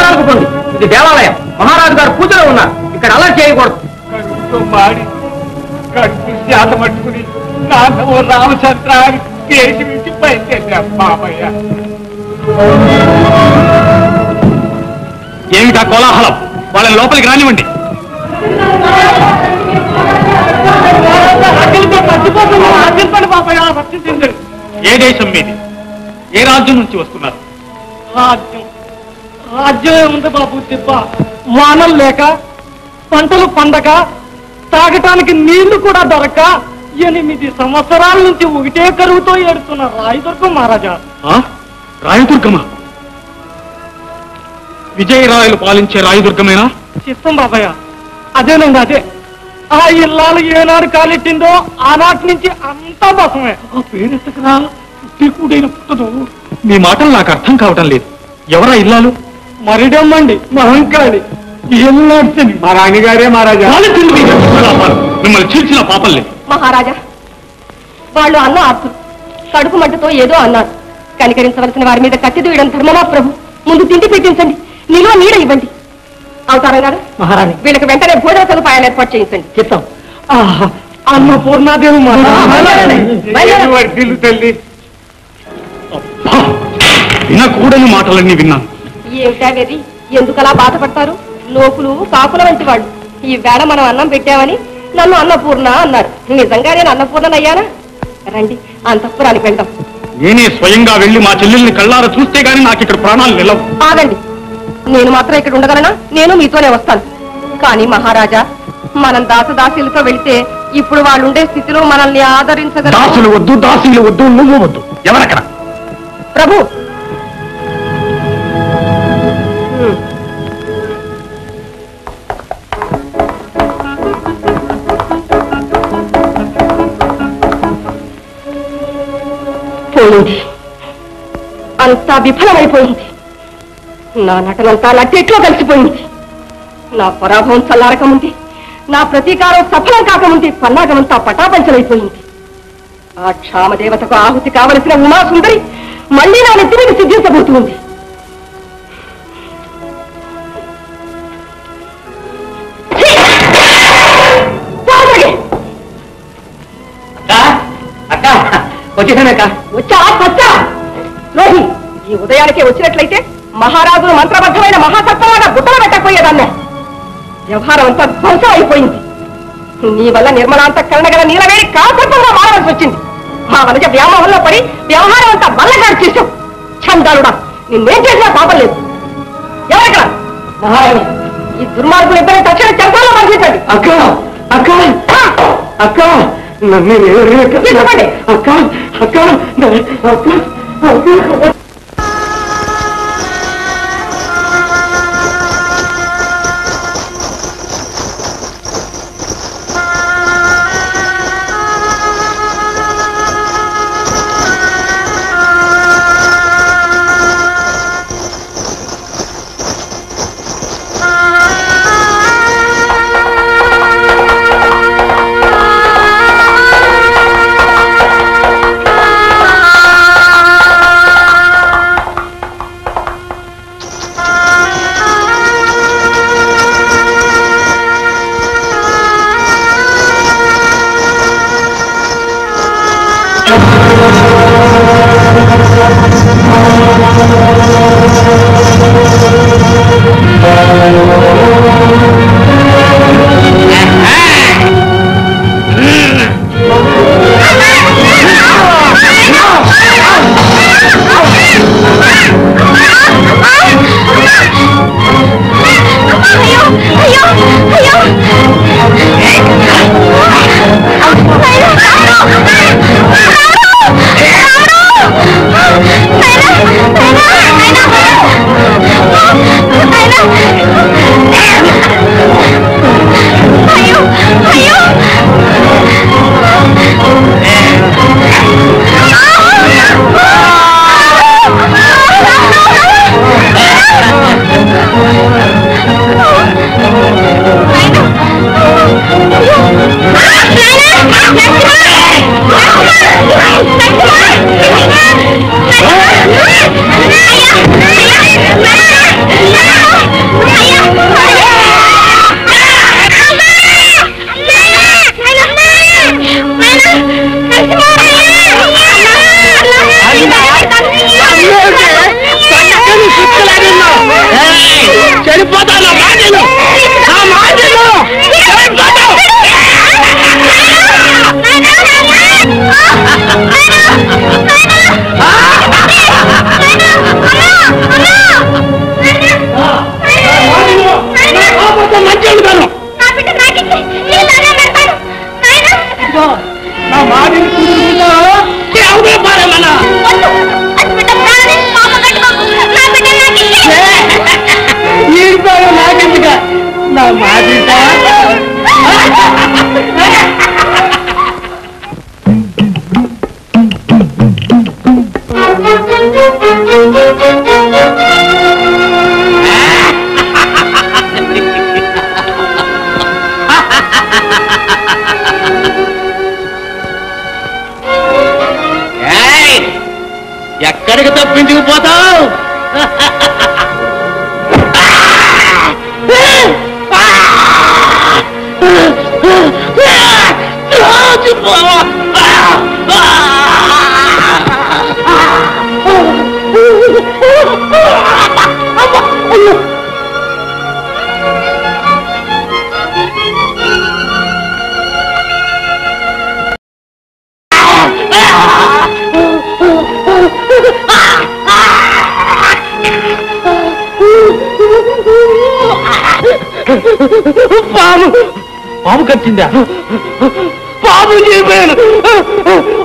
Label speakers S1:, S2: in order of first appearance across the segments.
S1: అవతరాలకు పోండి. ఇది దేవాలయం. మహారాజు గారు పూజలో ఉన్నారు. ఇక్కడ అలా చేయకూడదు.
S2: మాడి కడుపు శాత పట్టుకుని నాన్నో రామచంద్రాన్ని దేశం నుంచి బయలుదేరా మామయ్య.
S3: ఏమిటా కోలాహలం? వాళ్ళని లోపలికి రానివ్వండి. ఏ దేశం మీది? ఏ రాజ్యం నుంచి వస్తున్నారు?
S2: రాజ్యమే ఉంది బాబు దిబ్బ. వానలు లేక పంటలు పండక తాగటానికి నీళ్లు కూడా దొరక 8 సంవత్సరాల నుంచి ఒకటే కరువుతో ఏడుతున్న రాయదుర్గం మహారాజా.
S3: రాయదుర్గమా? విజయరాయలు పాలించే రాయదుర్గమేనా?
S2: చిత్తం బాబాయ్, అదేనండి అదే. ఆ ఇల్లాలు ఏనాడు కాలెట్టిందో ఆనాటి నుంచి అంతా బసమే. ఆ పేరెత్తకరా పుట్టికూడైన పుట్టదు.
S3: మీ మాటలు నాకు అర్థం కావటం లేదు. ఎవరా ఇల్లాలు?
S2: మరిడమ్మండి మహంకాళి. ఏళ్ళని మా రాణిగారే మహారాజా.
S3: మిమ్మల్ని చీల్చిన పాపం లేదు
S4: మహారాజా. వాళ్ళు అన్న ఆర్తులు కడుపు మంటతో ఏదో అన్నారు. కనికరించవలసిన వారి మీద కత్తి దూయడం ధర్మమా ప్రభు? ముందు తిండి పెట్టించండి, నిలువ నీడ ఇవ్వండి. అవతారం గారు
S2: మహారాణి
S4: వీళ్ళకి వెంటనే భోజన సదుపాయాలు ఏర్పాటు చేయించండి.
S2: చెప్తాం. అన్న పూర్ణాదేవి తల్లి.
S3: వినకూడని మాటలన్నీ విన్నాను.
S4: ఏమిటా గది? ఎందుకలా బాధపడతారు? లోకులు కాకుల వంటి వాళ్ళు. ఈ వేళ మనం అన్నం పెట్టామని నన్ను అన్నపూర్ణ అన్నారు. నిజంగా నేను అన్నపూర్ణనయ్యానా? రండి అంతఃపురానికి వెళ్దాం.
S3: నేనే స్వయంగా వెళ్లి మా చెల్లెల్ని కళ్ళారా చూస్తే గానీ నాకు ఇక్కడ ప్రాణాలు నిలవు.
S4: ఆగండి, నేను మాత్రం ఇక్కడ ఉండగలనా? నేను మీతోనే వస్తాను. కానీ మహారాజా, మనం దాసదాసీలతో వెళ్తే ఇప్పుడు వాళ్ళు ఉండే స్థితిలో మనల్ని ఆదరించగల.
S3: దాసులు వద్దు, దాసీలు వద్దు, నువ్వు వద్దు. ఎవరక్కడ?
S4: ప్రభు పోయింది, అంతా విఫలమైపోయింది. నా నటనంతా లట్టెట్లో కలిసిపోయింది. నా పరాభవం చల్లారకముంది, నా ప్రతీకారం సఫలం కాకముంది పన్నాగమంతా పటాపంచలైపోయింది. ఆ క్షామదేవతకు ఆహుతి కావలసిన ఉమాసుందరి మళ్లీ నా నెత్తికి సిద్ధించబోతుంది.
S1: వచ్చేసానక్క.
S4: వచ్చా పచ్చా లోహి, ఈ ఉదయానికే వచ్చినట్లయితే మహారాజును మంత్రబద్ధమైన మహాసత్వలాగా గుట్టలు పెట్టకపోయేదాన్నే. వ్యవహారం అంతా ధ్వంసం అయిపోయింది. నీ వల్ల నిర్మలాంతఃకరణ గల నీలవేడి కాసత్వంగా మారవలసి వచ్చింది. ఆ వనజ వ్యామోహంలో పడి వ్యవహారం అంతా బల్లగాడు చేశావు. చందాలుడా, నిన్నేం చేసినా పాపం లేదు. ఎవరక్కడ? మహారాణి, ఈ దుర్మార్గులు ఇద్దరు తక్షణ చర్చలో పంపించండి.
S2: అక్క అక్క అక్క
S4: చెప్పండి.
S2: అక్క అక్క అక్క
S5: Ayah!
S3: చెడిపోతా నా మాటలు మంచి ఉంటాను నా మాటలు పారేమన్నా నాకెందుగా నా మాట ఎక్కడికి తప్పించుకుపోతావు పాము కట్టిందా పాము చెప్పాను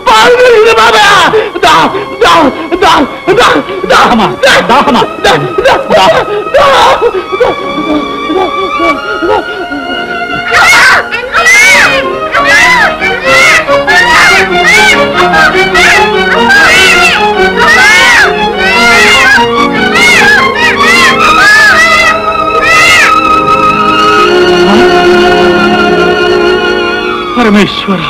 S3: పాము కట్టింది బాబా పరమేశ్వర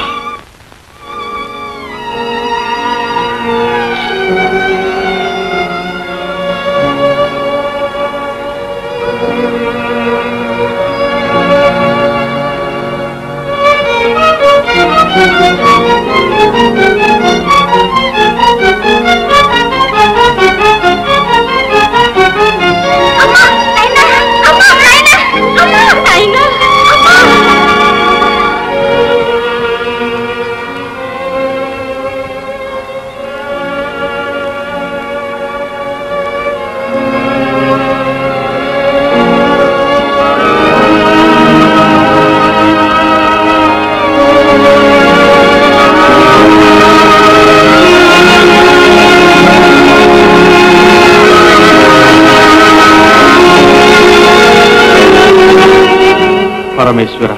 S3: పరమేశ్వర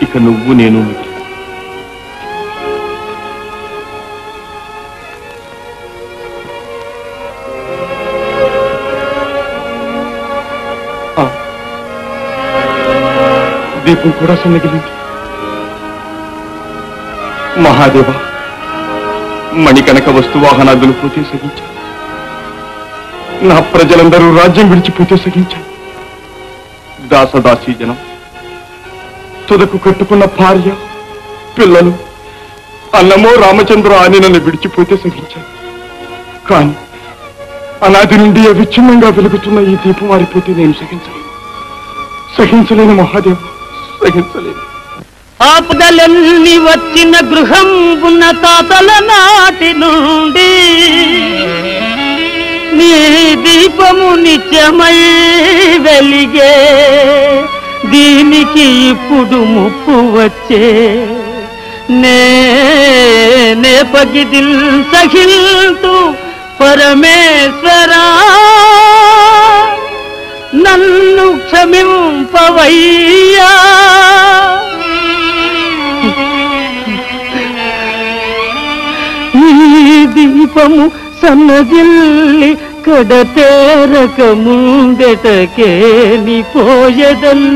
S3: ఇక నువ్వు నేను దీపం కూడా సన్నగిలింది. మహాదేవ మణికనక వస్తువాహనాదులు పోతే సగించాను, నా ప్రజలందరూ రాజ్యం విడిచిపోతే సగించాను. దాసదాసీ జనం, తుదకు కట్టుకున్న భార్య పిల్లలు అన్నమో రామచంద్ర అని నన్ను విడిచిపోతే సహించాను. కానీ అనాది నుండి అవిచ్ఛిన్నంగా వెలుగుతున్న ఈ దీపం మారిపోతే నేను సహించలేను మహాదేవ, సహించలేను.
S2: ఆపదలన్నీ వచ్చిన గృహం ఉన్న తాతల నాటి నుండి నీ దీపము నిత్యమై వెలిగే, దీనికి ఇప్పుడు ముప్పు వచ్చే. నే పగిదిల్ సహిల్తు పరమేశ్వరా, నన్ను క్షమింపవయ్యా. ఈ దీపము సన్నగిల్లి కడతేరక ముందెటకే ని పోయదన్.